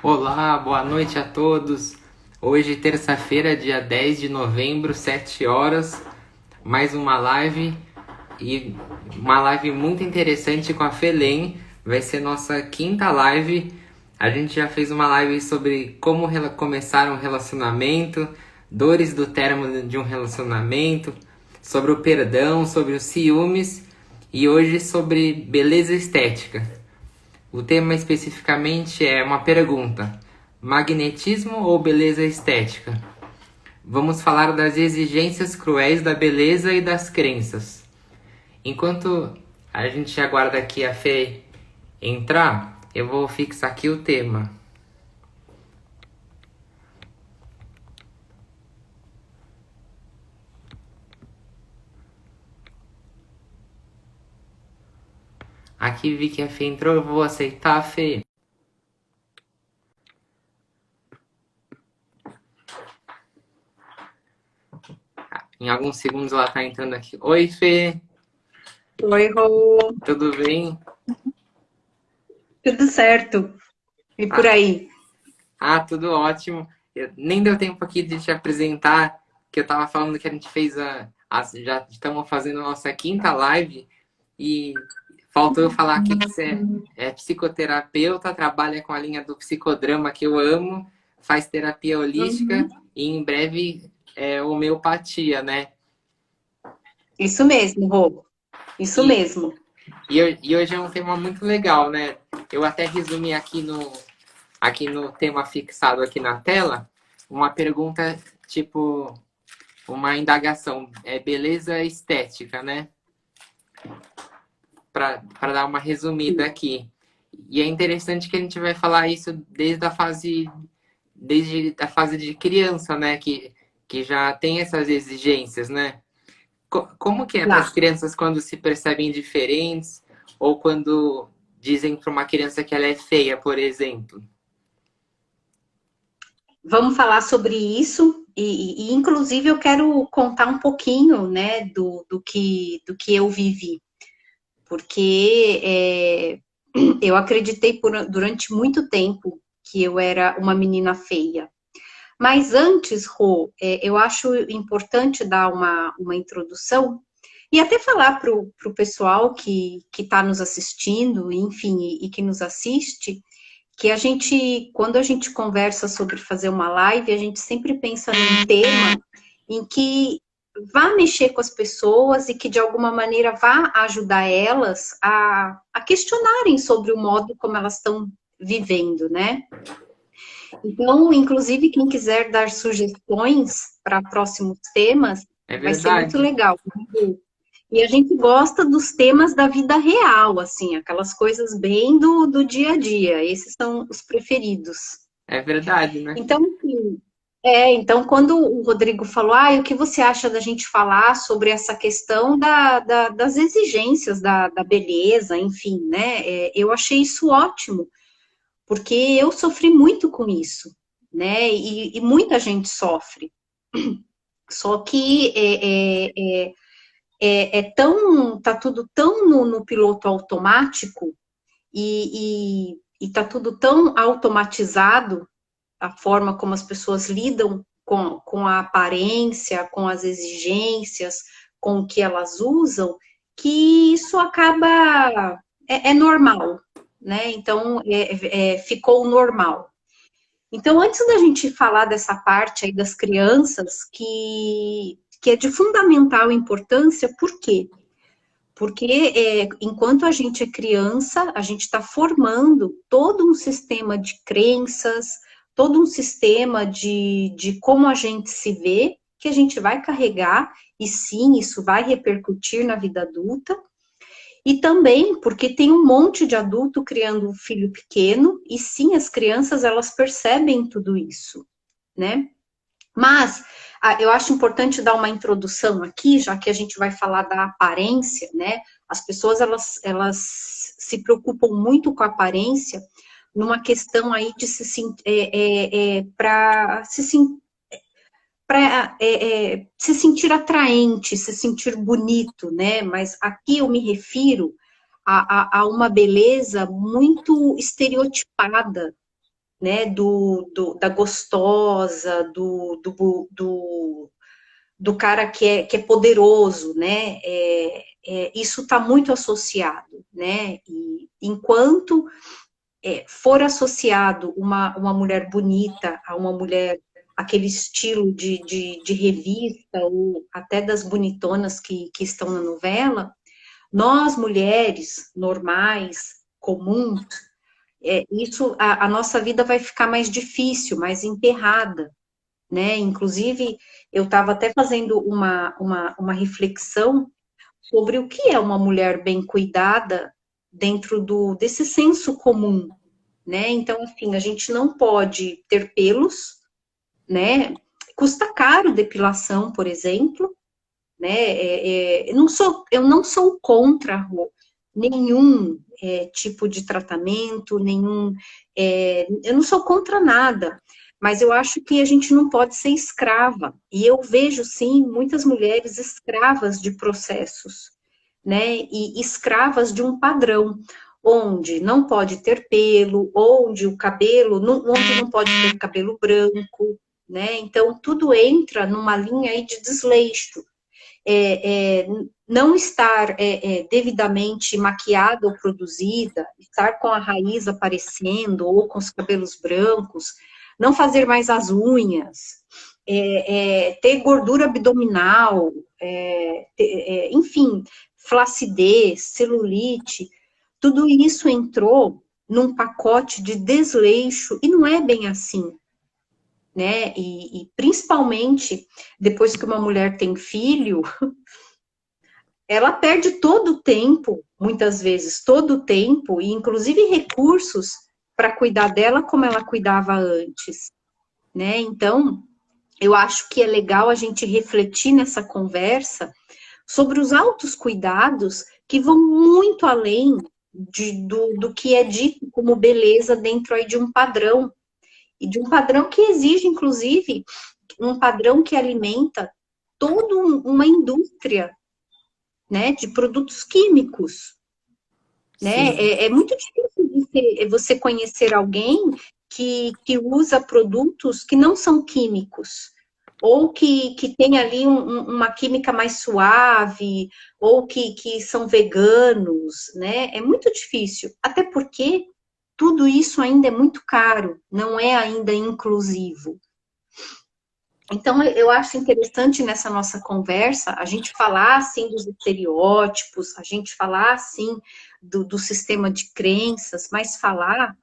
Olá, boa noite a todos. Hoje, terça-feira, dia 10 de novembro, 7 horas, mais uma live e uma live muito interessante com a Felém. Vai ser nossa quinta live. A gente já fez uma live sobre como começar um relacionamento, dores do término de um relacionamento, sobre o perdão, sobre os ciúmes e hoje sobre beleza estética. O tema especificamente é uma pergunta: magnetismo ou beleza estética? Vamos falar das exigências cruéis da beleza e das crenças. Enquanto a gente aguarda aqui a Fê entrar, eu vou fixar aqui o tema. Aqui vi que a Fê entrou, eu vou aceitar a Fê. Em alguns segundos ela tá entrando aqui. Oi, Fê, Oi, Rô. tudo bem? Tudo certo? E por Ah, aí? tudo ótimo. Nem deu tempo aqui de te apresentar, que eu tava falando que a gente fez já estamos fazendo a nossa quinta live e faltou eu falar aqui que você é psicoterapeuta, trabalha com a linha do psicodrama que eu amo, faz terapia holística Uhum. e em breve homeopatia, né? Isso mesmo, Rô. Isso E, mesmo. e hoje é um tema muito legal, né? Eu até resumi aqui no tema fixado aqui na tela, uma pergunta tipo uma indagação, é beleza estética, né? Para dar uma resumida aqui. E é interessante que a gente vai falar isso desde a fase de criança, né? Que já tem essas exigências, né? Como que é para as Lá. crianças quando se percebem diferentes ou quando dizem para uma criança que ela é feia, por exemplo? Vamos falar sobre isso inclusive, eu quero contar um pouquinho, né, do que eu vivi. Porque eu acreditei durante muito tempo que eu era uma menina feia. Mas antes, Rô, eu acho importante dar uma introdução e até falar para o pessoal que está nos assistindo, enfim, e que nos assiste, que a gente, quando a gente conversa sobre fazer uma live, a gente sempre pensa num tema em que vá mexer com as pessoas e que de alguma maneira vá ajudar elas a questionarem sobre o modo como elas estão vivendo, né? Então, inclusive, quem quiser dar sugestões para próximos temas, É vai ser muito verdade. legal. E a gente gosta dos temas da vida real, assim, aquelas coisas bem do dia a dia. Esses são os preferidos. É verdade, né? Então, assim, então, quando o Rodrigo falou, o que você acha da gente falar sobre essa questão das exigências da beleza, enfim, né? Eu achei isso ótimo, porque eu sofri muito com isso, né? E muita gente sofre. Só que tá tudo tão no piloto automático e tá tudo tão automatizado, a forma como as pessoas lidam com a aparência, com as exigências, com o que elas usam, que isso acaba, é normal, né? Então, ficou normal. Então, antes da gente falar dessa parte aí das crianças, que é de fundamental importância, por quê? Porque enquanto a gente é criança, a gente está formando todo um sistema de crenças, todo um sistema de como a gente se vê, que a gente vai carregar, e sim, isso vai repercutir na vida adulta. E também porque tem um monte de adulto criando um filho pequeno, e sim, as crianças elas percebem tudo isso, né? Mas eu acho importante dar uma introdução aqui, já que a gente vai falar da aparência, né? As pessoas elas se preocupam muito com a aparência numa questão aí de para se sentir atraente, se sentir bonito, né? Mas aqui eu me refiro a uma beleza muito estereotipada, né, da gostosa, do cara que é poderoso, né? Isso está muito associado, né? E enquanto for associado uma mulher bonita a uma mulher, aquele estilo de revista, ou até das bonitonas que estão na novela, nós, mulheres normais, comuns, a nossa vida vai ficar mais difícil, mais emperrada, né? Inclusive, eu estava até fazendo uma reflexão sobre o que é uma mulher bem cuidada dentro desse senso comum, né? Então, assim, a gente não pode ter pelos, né? Custa caro depilação, por exemplo, né? Eu não sou contra, Rô, nenhum tipo de tratamento, eu não sou contra nada, mas eu acho que a gente não pode ser escrava. E eu vejo, sim, muitas mulheres escravas de processos, né? E escravas de um padrão, onde não pode ter pelo, onde o cabelo, onde não pode ter cabelo branco, né? Então, tudo entra numa linha aí de desleixo. Não estar devidamente maquiada ou produzida, estar com a raiz aparecendo ou com os cabelos brancos, não fazer mais as unhas, ter gordura abdominal, enfim, flacidez, celulite, tudo isso entrou num pacote de desleixo e não é bem assim, né? E principalmente depois que uma mulher tem filho, ela perde todo o tempo, muitas vezes, todo o tempo, e inclusive recursos para cuidar dela como ela cuidava antes, né? Então, eu acho que é legal a gente refletir nessa conversa sobre os altos cuidados que vão muito além do que é dito como beleza dentro aí de um padrão, e de um padrão que exige, inclusive, um padrão que alimenta toda uma indústria, né, de produtos químicos, né? Sim. É muito difícil você conhecer alguém que usa produtos que não são químicos, ou que tem ali uma química mais suave, ou que são veganos, né? É muito difícil, até porque tudo isso ainda é muito caro, não é ainda inclusivo. Então, eu acho interessante nessa nossa conversa a gente falar, assim, dos estereótipos, a gente falar, assim, do sistema de crenças, mas falar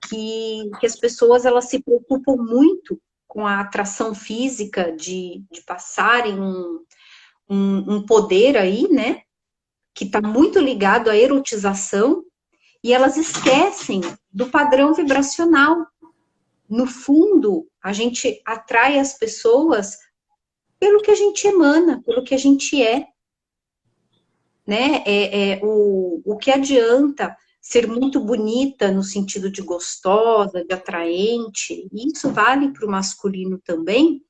que as pessoas, elas se preocupam muito com a atração física de passarem um poder aí, né, que está muito ligado à erotização, e elas esquecem do padrão vibracional. No fundo, a gente atrai as pessoas pelo que a gente emana, pelo que a gente né? O que adianta ser muito bonita no sentido de gostosa, de atraente, e isso vale para o masculino também,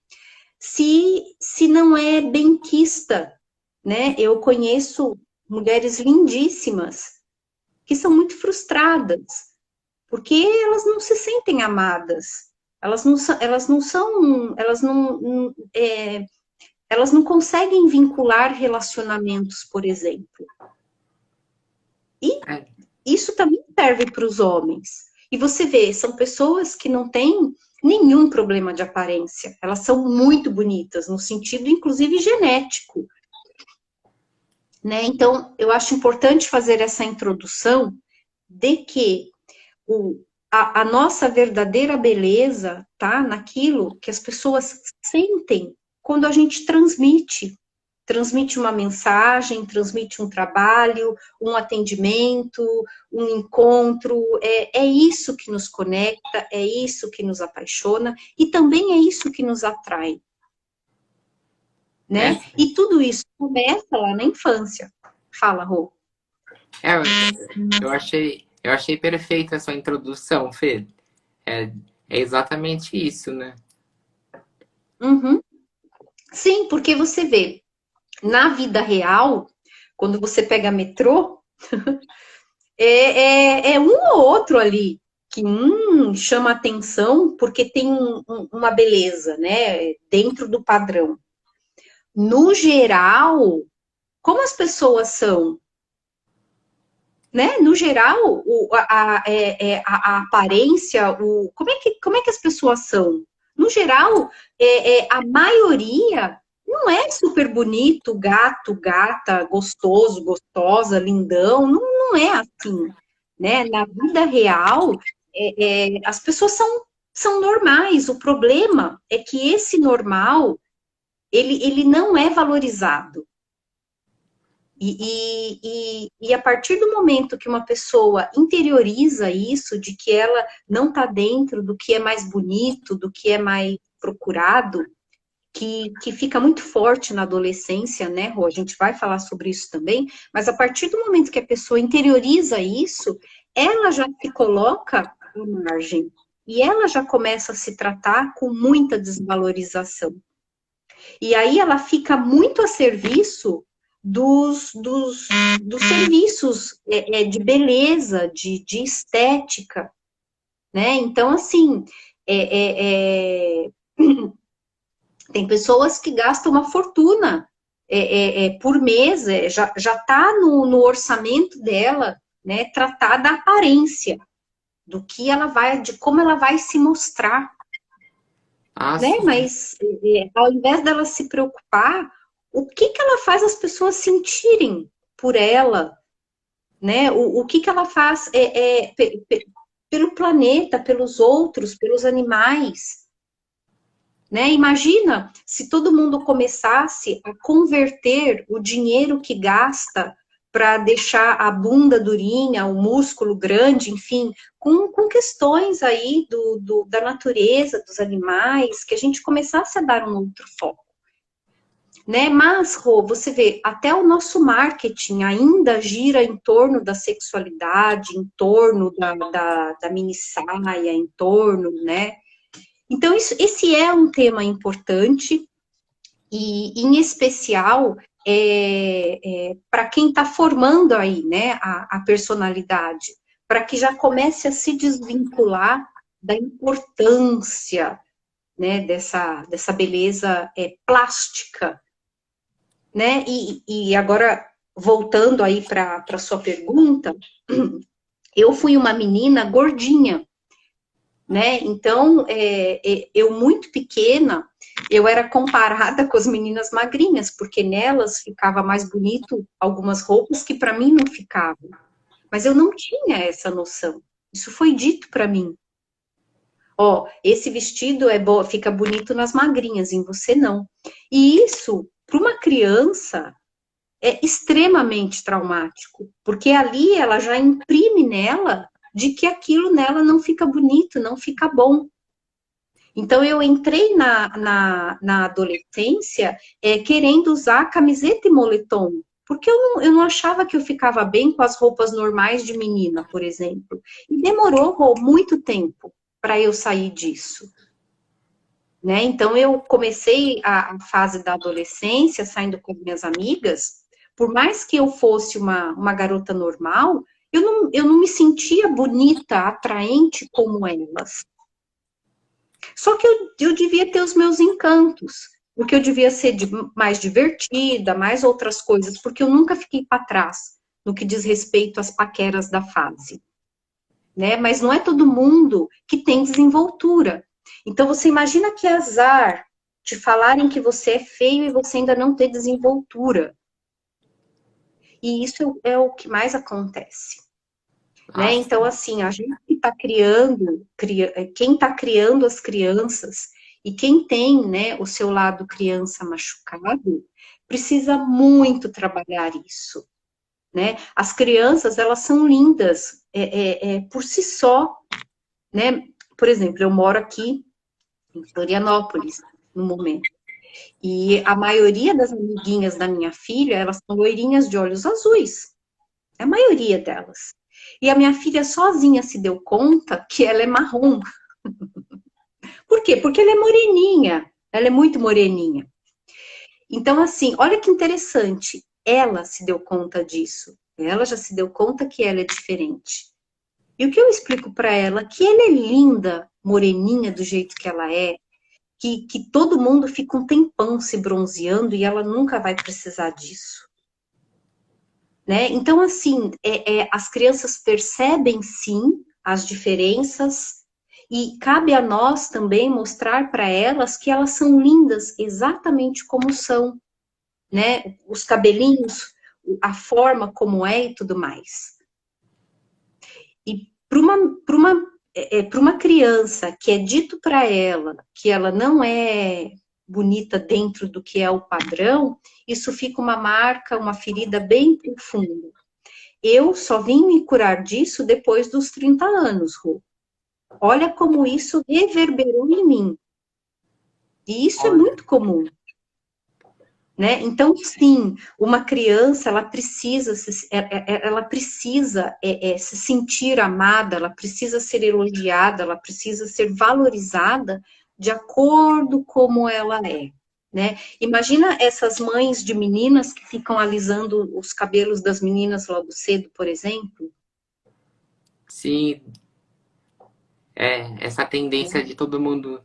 se não é benquista, né? Eu conheço mulheres lindíssimas que são muito frustradas, porque elas não se sentem amadas, elas não conseguem vincular relacionamentos, por exemplo. E É, isso também serve para os homens. E você vê, são pessoas que não têm nenhum problema de aparência. Elas são muito bonitas, no sentido, inclusive, genético. Né? Então, eu acho importante fazer essa introdução de que a nossa verdadeira beleza tá naquilo que as pessoas sentem quando a gente transmite uma mensagem, transmite um trabalho, um atendimento, um encontro, é isso que nos conecta, é isso que nos apaixona, e também é isso que nos atrai, é, né? E tudo isso começa lá na infância. Fala, Rô. é, eu achei perfeita a sua introdução, Fê. É, é exatamente isso, né? Uhum. Sim, porque você vê, na vida real, quando você pega metrô, é um ou outro ali que chama atenção porque tem uma beleza, né, dentro do padrão. No geral, como as pessoas são, né? No geral, a aparência, como é que as pessoas são? No geral, a maioria não é super bonito, gato, gata, gostoso, gostosa, lindão, não é assim, né? Na vida real, as pessoas são normais. O problema é que esse normal, ele não é valorizado. E a partir do momento que uma pessoa interioriza isso, de que ela não está dentro do que é mais bonito, do que é mais procurado, que fica muito forte na adolescência, né, Rô? A gente vai falar sobre isso também, mas a partir do momento que a pessoa interioriza isso, ela já se coloca à margem. E ela já começa a se tratar com muita desvalorização. E aí ela fica muito a serviço dos serviços de beleza, de estética, né? Então, assim, tem pessoas que gastam uma fortuna por mês, já está no orçamento dela, né? Tratar da aparência, do que ela vai, de como ela vai se mostrar, Ah, né? sim. Mas ao invés dela se preocupar, o que ela faz as pessoas sentirem por ela, né? O que ela faz pelo planeta, pelos outros, pelos animais, né? Imagina se todo mundo começasse a converter o dinheiro que gasta para deixar a bunda durinha, o músculo grande, enfim, com questões aí da natureza, dos animais, que a gente começasse a dar um outro foco. Né? Mas, Rô, você vê, até o nosso marketing ainda gira em torno da sexualidade, em torno da mini saia, em torno, né? Então, esse é um tema importante e, em especial, para quem está formando aí, né, a personalidade, para que já comece a se desvincular da importância, né, dessa beleza plástica, né? E agora, voltando aí para a sua pergunta, eu fui uma menina gordinha, né? Então, eu muito pequena, eu era comparada com as meninas magrinhas, porque nelas ficava mais bonito algumas roupas que para mim não ficavam. Mas eu não tinha essa noção. Isso foi dito para mim. Ó, esse vestido fica bonito nas magrinhas, em você não. E isso, para uma criança, é extremamente traumático, porque ali ela já imprime nela de que aquilo nela não fica bonito, não fica bom. Então, eu entrei na adolescência querendo usar camiseta e moletom, porque eu não achava que eu ficava bem com as roupas normais de menina, por exemplo. E demorou muito tempo para eu sair disso. Né? Então, eu comecei a fase da adolescência, saindo com minhas amigas, por mais que eu fosse uma garota normal, eu não me sentia bonita, atraente como elas. Só que eu devia ter os meus encantos, porque eu devia ser mais divertida, mais outras coisas, porque eu nunca fiquei para trás no que diz respeito às paqueras da fase. Né? Mas não é todo mundo que tem desenvoltura. Então, você imagina que azar te falarem que você é feio e você ainda não ter desenvoltura. E isso é o que mais acontece. Ah, Né? Então, assim, a gente que está criando, quem está criando as crianças e quem tem, né, o seu lado criança machucado, precisa muito trabalhar isso. Né? As crianças, elas são lindas por si só. Né? Por exemplo, eu moro aqui em Florianópolis, no momento. E a maioria das amiguinhas da minha filha, elas são loirinhas de olhos azuis. A maioria delas. E a minha filha sozinha se deu conta que ela é marrom. Por quê? Porque ela é moreninha. Ela é muito moreninha. Então, assim, olha que interessante. Ela se deu conta disso. Ela já se deu conta que ela é diferente. E o que eu explico para ela? Que ela é linda, moreninha do jeito que ela é, que todo mundo fica um tempão se bronzeando e ela nunca vai precisar disso. Né? Então, assim, as crianças percebem sim as diferenças e cabe a nós também mostrar para elas que elas são lindas exatamente como são, né? Os cabelinhos, a forma como é e tudo mais. E para uma criança que é dito para ela que ela não é bonita dentro do que é o padrão, isso fica uma marca, uma ferida bem profunda. Eu só vim me curar disso depois dos 30 anos, Rô. Olha como isso reverberou em mim. E isso é Olha, muito comum. Né? Então, sim, uma criança ela precisa se sentir amada, ela precisa ser elogiada, ela precisa ser valorizada de acordo como ela é. Né? Imagina essas mães de meninas que ficam alisando os cabelos das meninas logo cedo, por exemplo. sim, essa tendência de todo mundo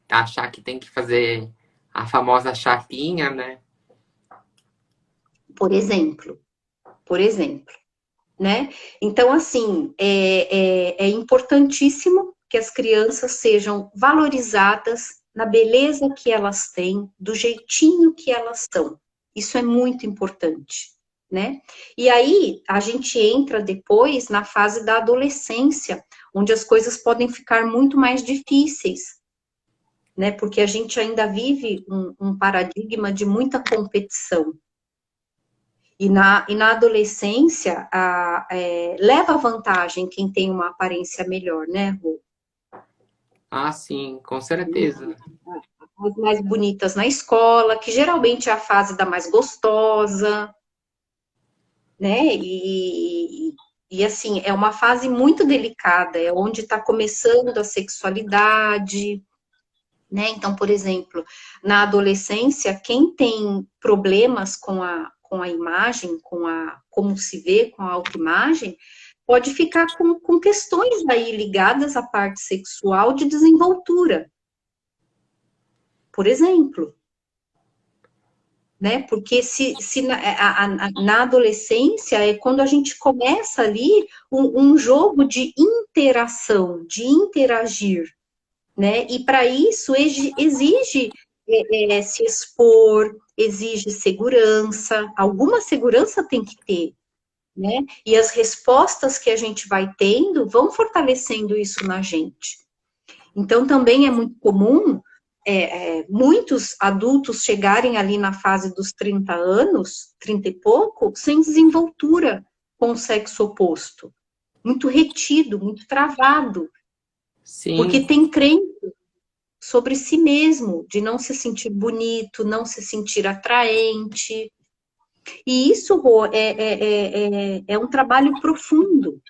achar que tem que fazer a famosa chapinha, né? Por exemplo, por exemplo. Né? Então, assim, é importantíssimo que as crianças sejam valorizadas na beleza que elas têm, do jeitinho que elas são. Isso é muito importante, né? E aí, a gente entra depois na fase da adolescência, onde as coisas podem ficar muito mais difíceis, né? Porque a gente ainda vive um paradigma de muita competição. E na adolescência, leva vantagem quem tem uma aparência melhor, né, Rô? Ah, sim, com certeza. As mais bonitas na escola, que geralmente é a fase da mais gostosa, né? E assim, é uma fase muito delicada, é onde está começando a sexualidade, né? Então, por exemplo, na adolescência, quem tem problemas com a imagem, como se vê, com a autoimagem, pode ficar com questões aí ligadas à parte sexual de desenvoltura, por exemplo. Né? Porque se na adolescência é quando a gente começa ali um jogo de interação, de interagir, né? E para isso exige se expor, exige segurança, alguma segurança tem que ter, né? E as respostas que a gente vai tendo vão fortalecendo isso na gente. Então, também é muito comum muitos adultos chegarem ali na fase dos 30 anos, 30 e pouco, sem desenvoltura com o sexo oposto. Muito retido, muito travado, porque Sim, tem crença sobre si mesmo, de não se sentir bonito, não se sentir atraente. E isso, Rô, é um trabalho profundo.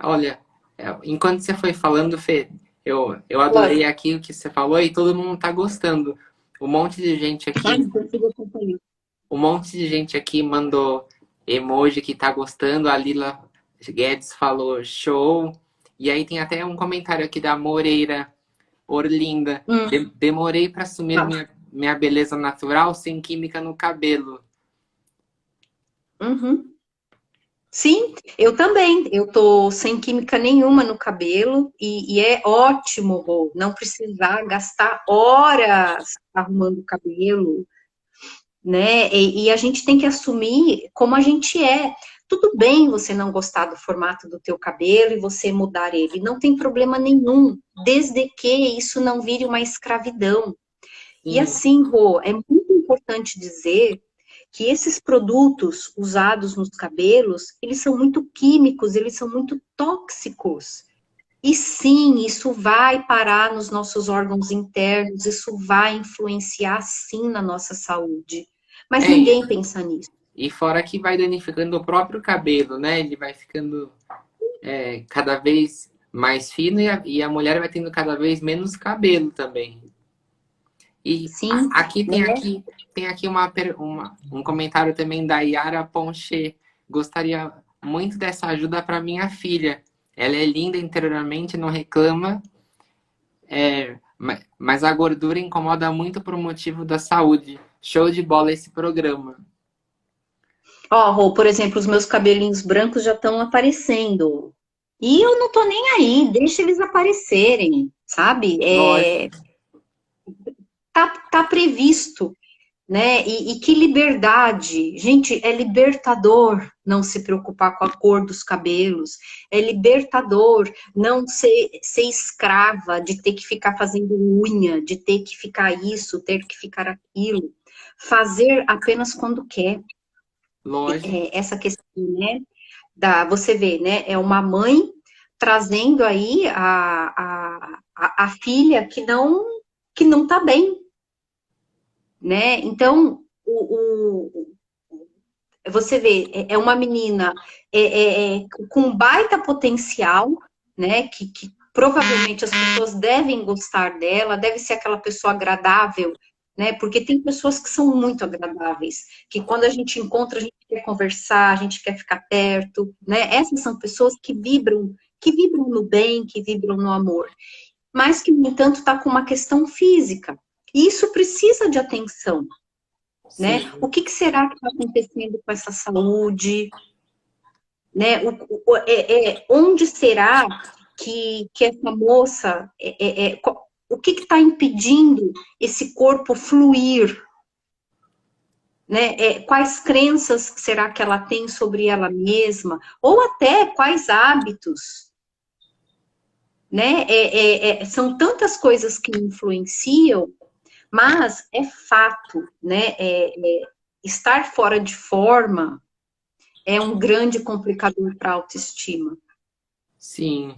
olha, enquanto você foi falando, Fê, eu adorei aqui o que você falou e todo mundo tá gostando. Um monte de gente Ai, aqui, não consigo acompanhar. um monte de gente aqui mandou emoji que tá gostando. A Lila Guedes falou show. E aí tem até um comentário aqui da Moreira Orlinda. Demorei para assumir Tá. minha beleza natural sem química no cabelo. Uhum. Sim, eu também. Eu tô sem química nenhuma no cabelo e é ótimo, Rô, não precisar gastar horas arrumando o cabelo, né? E a gente tem que assumir como a gente é. Tudo bem você não gostar do formato do teu cabelo e você mudar ele, não tem problema nenhum, desde que isso não vire uma escravidão. E Sim, assim, Rô, é muito importante dizer que esses produtos usados nos cabelos, eles são muito químicos, eles são muito tóxicos. E sim, isso vai parar nos nossos órgãos internos, isso vai influenciar sim na nossa saúde. Mas é. ninguém pensa nisso. E fora que vai danificando o próprio cabelo, né? Ele vai ficando cada vez mais fino e a mulher vai tendo cada vez menos cabelo também. E Sim, aqui né? tem aqui um comentário também da Yara Ponche. Gostaria muito dessa ajuda para minha filha. Ela é linda interiormente, não reclama, mas a gordura incomoda muito por motivo da saúde. Show de bola esse programa. Ó, Rô, por exemplo, os meus cabelinhos brancos já estão aparecendo. E eu não tô nem aí, deixa eles aparecerem, sabe? Lógico. Tá previsto, né? E que liberdade. Gente, é libertador não se preocupar com a cor dos cabelos. É libertador não ser escrava de ter que ficar fazendo unha, de ter que ficar isso, ter que ficar aquilo. Fazer apenas quando quer. Lógico. Essa questão, né? Você vê, né? É uma mãe trazendo aí a filha que não tá bem, né? Então, você vê, é uma menina com baita potencial, né? Que provavelmente as pessoas devem gostar dela, deve ser aquela pessoa agradável, né? Porque tem pessoas que são muito agradáveis, que quando a gente encontra, a gente quer conversar, a gente quer ficar perto, né? Essas são pessoas que vibram no bem, que vibram no amor, mas que, no entanto, está com uma questão física. E isso precisa de atenção, né? Sim. O que será que está acontecendo com essa saúde? Né? Onde será que essa moça, o que está impedindo esse corpo fluir? Né? Quais crenças será que ela tem sobre ela mesma? Ou até quais hábitos? Né? São tantas coisas que influenciam, mas é fato, né? Estar fora de forma é um grande complicador para a autoestima. Sim.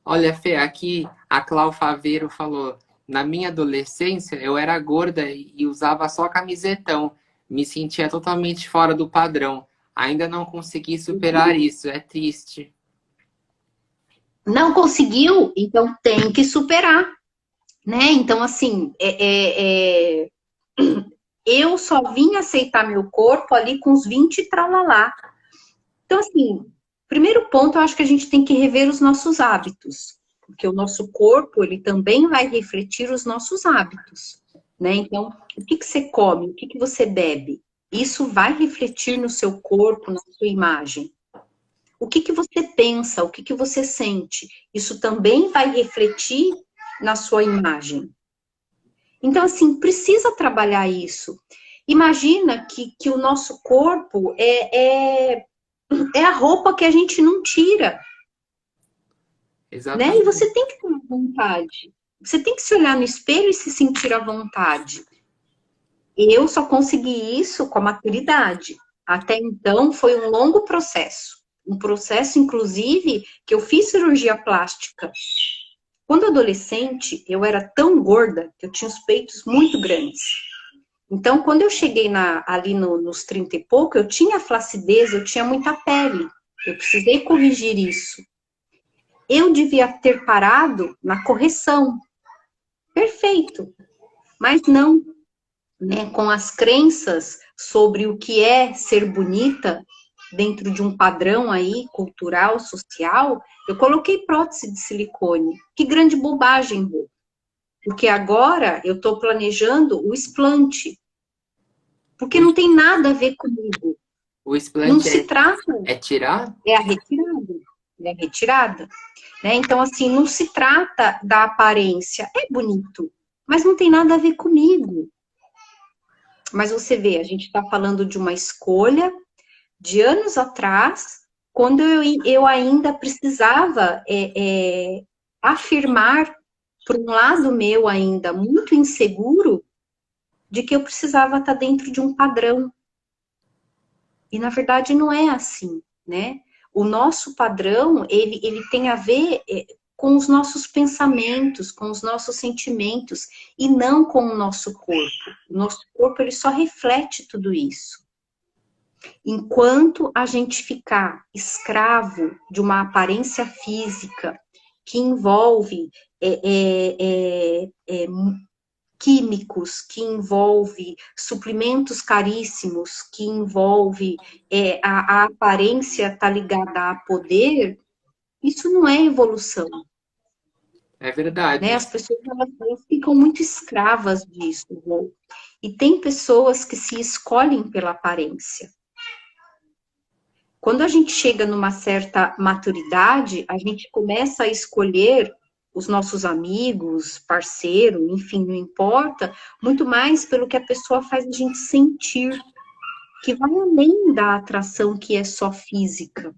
Olha, Fê, aqui a Clau Faveiro falou: na minha adolescência eu era gorda e usava só camisetão. Me sentia totalmente fora do padrão. Ainda não consegui superar isso, é triste. Não conseguiu? Então tem que superar, né? Então, assim, eu só vim aceitar meu corpo ali com os 20 e tralalá. Então, assim, primeiro ponto, eu acho que a gente tem que rever os nossos hábitos, porque o nosso corpo, ele também vai refletir os nossos hábitos, né? Então, o que você come, o que você bebe, isso vai refletir no seu corpo, na sua imagem. O que você pensa, o que você sente, isso também vai refletir na sua imagem. Então, assim, precisa trabalhar isso. Imagina que o nosso corpo é a roupa que a gente não tira, né? E Exatamente. você tem que ter vontade. Você tem que se olhar no espelho e se sentir à vontade. Eu só consegui isso com a maturidade. Até então foi um longo processo. Um processo, inclusive, que eu fiz cirurgia plástica. Quando adolescente, eu era tão gorda que eu tinha os peitos muito grandes. Então, quando eu cheguei ali nos 30 e pouco, eu tinha flacidez, eu tinha muita pele. Eu precisei corrigir isso. Eu devia ter parado na correção. Perfeito. Mas não, né? Com as crenças sobre o que é ser bonita dentro de um padrão aí cultural, social, eu coloquei prótese de silicone. Que grande bobagem, Rô. Porque agora eu estou planejando o explante. Porque O, não tem nada a ver comigo. o Não explante se trata, é tirar? é a retirada. É a retirada. Né? Então, assim, não se trata da aparência. É bonito, mas não tem nada a ver comigo. Mas você vê, a gente está falando de uma escolha de anos atrás, quando eu ainda precisava afirmar, por um lado meu ainda muito inseguro, de que eu precisava estar dentro de um padrão. E, na verdade, não é assim, né? O nosso padrão, ele tem a ver com os nossos pensamentos, com os nossos sentimentos, e não com o nosso corpo. O nosso corpo, ele só reflete tudo isso. Enquanto a gente ficar escravo de uma aparência física que envolve químicos, que envolve suplementos caríssimos, que envolve a aparência tá ligada a poder, isso não é evolução, É né? verdade. As pessoas elas ficam muito escravas disso, Rô. E tem pessoas que se escolhem pela aparência. Quando a gente chega numa certa maturidade, a gente começa a escolher os nossos amigos, parceiro, enfim, não importa, muito mais pelo que a pessoa faz a gente sentir, que vai além da atração que é só física,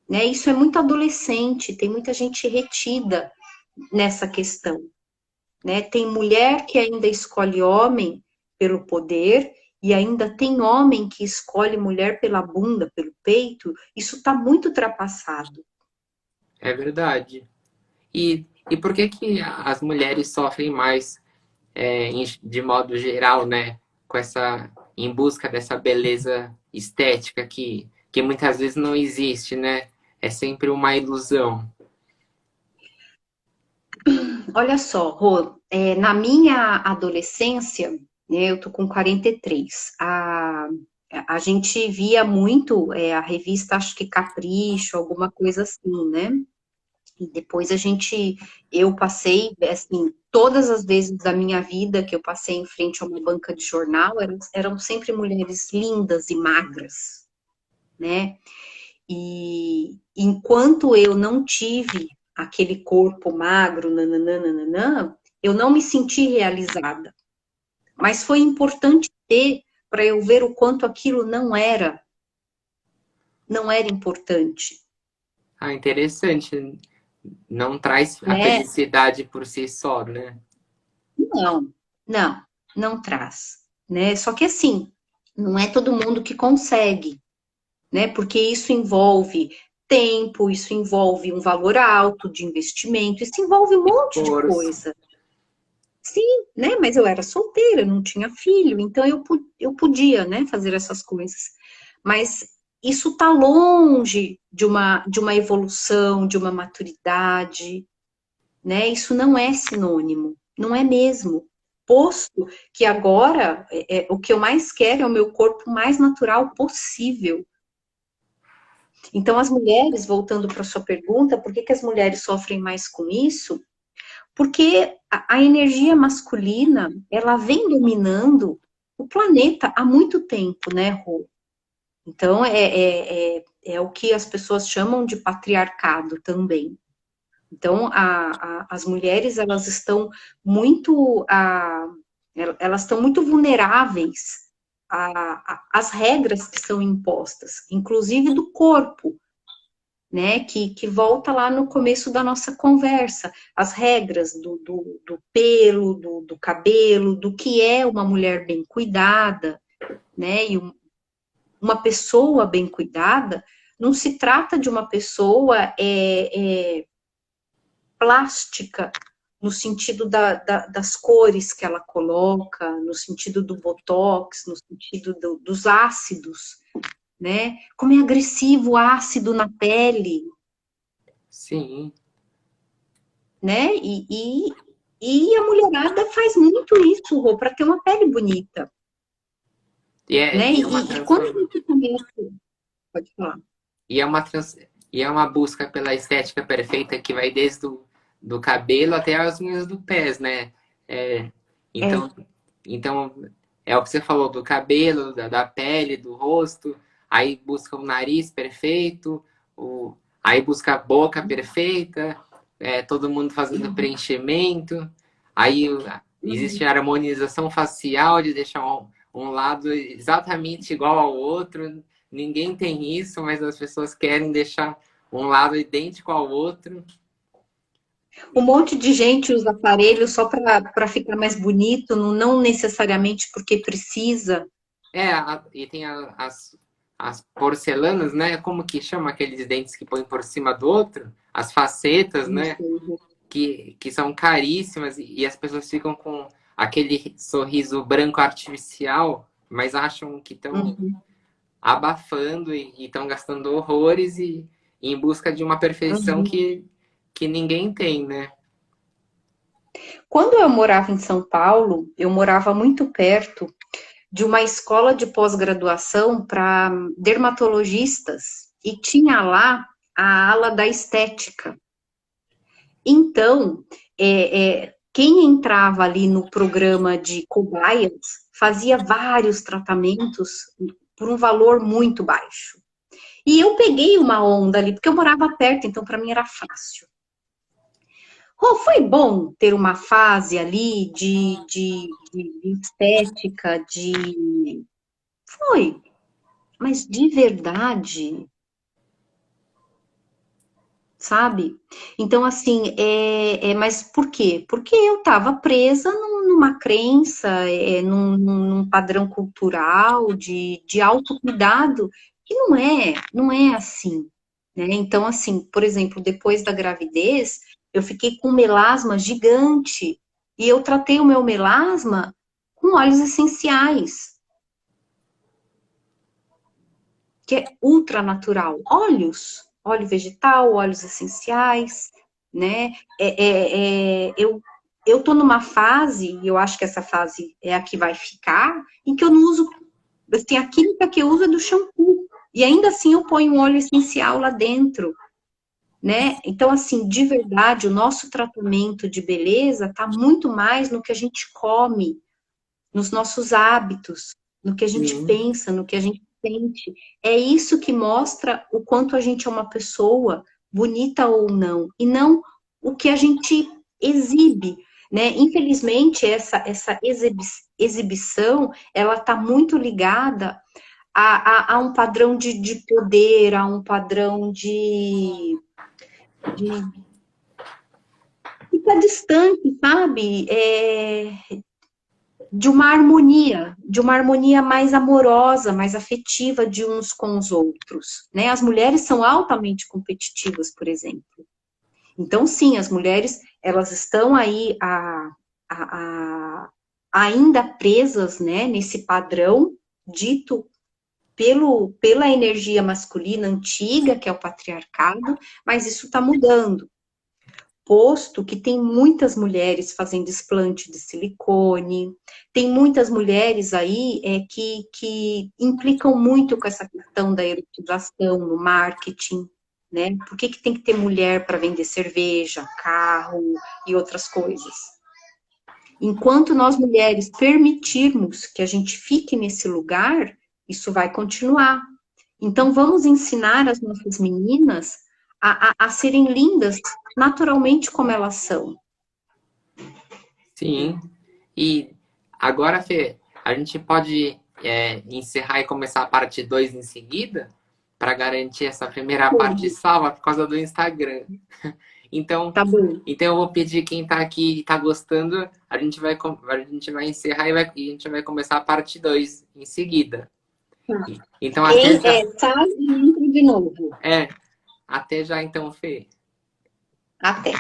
né? Isso é muito adolescente, tem muita gente retida nessa questão, né? Tem mulher que ainda escolhe homem pelo poder e ainda tem homem que escolhe mulher pela bunda, pelo peito. Isso está muito ultrapassado. É verdade. E por que que as mulheres sofrem mais, de modo geral, né? Com essa, em busca dessa beleza estética que muitas vezes não existe, né? É sempre uma ilusão. Olha só, Rô, na minha adolescência, né, eu tô com 43, a gente via muito a revista, acho que Capricho, alguma coisa assim, né? E depois eu passei, assim, todas as vezes da minha vida que eu passei em frente a uma banca de jornal, eram sempre mulheres lindas e magras, né? E enquanto eu não tive aquele corpo magro, nananã, eu não me senti realizada. Mas foi importante ter para eu ver o quanto aquilo não era importante, Ah, interessante. Não traz a né? felicidade por si só, né? Não, não, não traz, né? Só que assim, não é todo mundo que consegue, né? Porque isso envolve tempo, isso envolve um valor alto de investimento, isso envolve um monte de Esforço. coisa. Sim, né? Mas eu era solteira, não tinha filho, então eu podia, né, fazer essas coisas. Mas isso está longe de uma evolução, de uma maturidade, né? Isso não é sinônimo, não é mesmo. Posto que agora o que eu mais quero é o meu corpo mais natural possível. Então, as mulheres, voltando para a sua pergunta, por que, que as mulheres sofrem mais com isso? Porque a energia masculina, ela vem dominando o planeta há muito tempo, né, Rô? Então, é o que as pessoas chamam de patriarcado também. Então, as mulheres, elas estão muito vulneráveis às regras que são impostas, inclusive do corpo, né, que volta lá no começo da nossa conversa, as regras do pelo, do cabelo, do que é uma mulher bem cuidada, né, e uma pessoa bem cuidada não se trata de uma pessoa plástica, no sentido das cores que ela coloca, no sentido do botox, no sentido dos ácidos, né, como é agressivo o ácido na pele, Sim. né? E a mulherada faz muito isso, Rô, para ter uma pele bonita, E é, né? e é uma E quando a transforma, gente começa, pode falar. e é uma trans, e é uma busca pela estética perfeita que vai desde do cabelo até as unhas do pés, né? É, É, então, então é o que você falou do cabelo, da pele, do rosto. Aí busca o nariz perfeito, aí busca a boca perfeita, todo mundo fazendo preenchimento. Aí existe a harmonização facial de deixar um lado exatamente igual ao outro. Ninguém tem isso, mas as pessoas querem deixar um lado idêntico ao outro. um monte de gente usa aparelho só para ficar mais bonito, não necessariamente porque precisa. E tem as porcelanas, né? Como que chama aqueles dentes que põem por cima do outro? As facetas, Não né? sei. Que são caríssimas e as pessoas ficam com aquele sorriso branco artificial, mas acham que estão Uhum, abafando e estão gastando horrores em busca de uma perfeição uhum. que ninguém tem, né? Quando eu morava em São Paulo, eu morava muito perto de uma escola de pós-graduação para dermatologistas e tinha lá a ala da estética. Então, quem entrava ali no programa de cobaias fazia vários tratamentos por um valor muito baixo. E eu peguei uma onda ali, porque eu morava perto, então para mim era fácil. Oh, foi bom ter uma fase ali de estética, Foi, mas de verdade, sabe? Então, assim, mas por quê? Porque eu estava presa numa crença, num padrão cultural de autocuidado, que não é assim, né? Então, assim, por exemplo, depois da gravidez, eu fiquei com um melasma gigante, e eu tratei o meu melasma com óleos essenciais, que é ultra natural. Óleo vegetal, óleos essenciais, né? Eu tô numa fase, e eu acho que essa fase é a que vai ficar, em que eu não uso, assim, a química que eu uso é do shampoo. E ainda assim eu ponho um óleo essencial lá dentro, né? Então, assim, de verdade, o nosso tratamento de beleza tá muito mais no que a gente come, nos nossos hábitos, no que a gente Sim. pensa, no que a gente sente. É isso que mostra o quanto a gente é uma pessoa bonita ou não, e não o que a gente exibe, né? Infelizmente, essa exibição, ela está muito ligada a um padrão de poder, a um padrão de ficar distante, sabe? De uma harmonia mais amorosa, mais afetiva de uns com os outros, né? As mulheres são altamente competitivas, por exemplo. Então, sim, as mulheres, elas estão aí ainda presas, né, nesse padrão dito pela energia masculina antiga, que é o patriarcado, mas isso está mudando, posto que tem muitas mulheres fazendo desplante de silicone, tem muitas mulheres aí que implicam muito com essa questão da erotização no marketing, né? Por que tem que ter mulher para vender cerveja, carro e outras coisas? Enquanto nós mulheres permitirmos que a gente fique nesse lugar, isso vai continuar. Então, vamos ensinar as nossas meninas a serem lindas naturalmente como elas são. Sim. E agora, Fê, a gente pode encerrar e começar a parte 2 em seguida, para garantir essa primeira parte salva por causa do Instagram. Então, Tá bom. então eu vou pedir quem está aqui e está gostando, a gente vai encerrar e a gente vai começar a parte 2 em seguida. Então, até já. Sai e entra de novo. Até já então, Fê. Até.